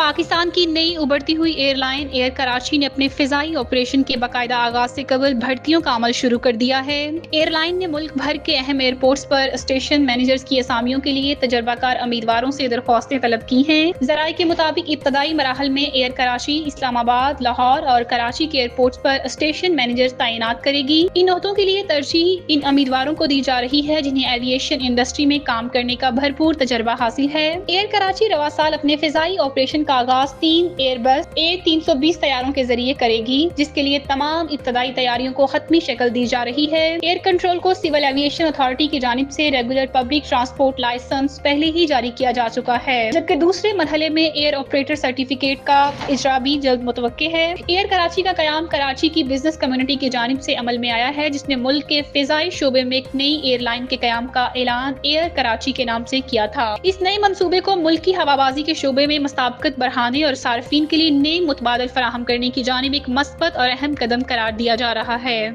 پاکستان کی نئی ابھرتی ہوئی ایئر لائن ایئر کراچی نے اپنے فضائی آپریشن کے باقاعدہ آغاز سے قبل بھرتیوں کا عمل شروع کر دیا ہے۔ ایئر لائن نے ملک بھر کے اہم ایئرپورٹس پر اسٹیشن مینیجرز کی اسامیوں کے لیے تجربہ کار امیدواروں سے درخواستیں طلب کی ہیں۔ ذرائع کے مطابق ابتدائی مراحل میں ایئر کراچی اسلام آباد، لاہور اور کراچی کے ایئرپورٹس پر اسٹیشن مینیجرز تعینات کرے گی۔ ان عہدوں کے لیے ترجیح ان امیدواروں کو دی جا رہی ہے جنہیں ایویشن انڈسٹری میں کام کرنے کا بھرپور تجربہ حاصل ہے۔ ایئر کراچی رواں سال اپنے فضائی آپریشن کا آغاز 3 ایئر بس A320 طیاروں کے ذریعے کرے گی، جس کے لیے تمام ابتدائی تیاریوں کو حتمی شکل دی جا رہی ہے۔ ایئر کنٹرول کو سول ایویشن اتھارٹی کی جانب سے ریگولر پبلک ٹرانسپورٹ لائسنس پہلے ہی جاری کیا جا چکا ہے، جبکہ دوسرے مرحلے میں ایئر آپریٹر سرٹیفکیٹ کا اجرا بھی جلد متوقع ہے۔ ایئر کراچی کا قیام کراچی کی بزنس کمیونٹی کی جانب سے عمل میں آیا ہے، جس نے ملک کے فضائی شعبے میں ایک نئی ایئر لائن کے قیام کا اعلان ایئر کراچی کے نام سے کیا تھا۔ اس نئے منصوبے کو ملک کی ہوابازی کے شعبے میں مسابقت بڑھانے اور صارفین کے لیے نئے متبادل فراہم کرنے کی جانب ایک مثبت اور اہم قدم قرار دیا جا رہا ہے۔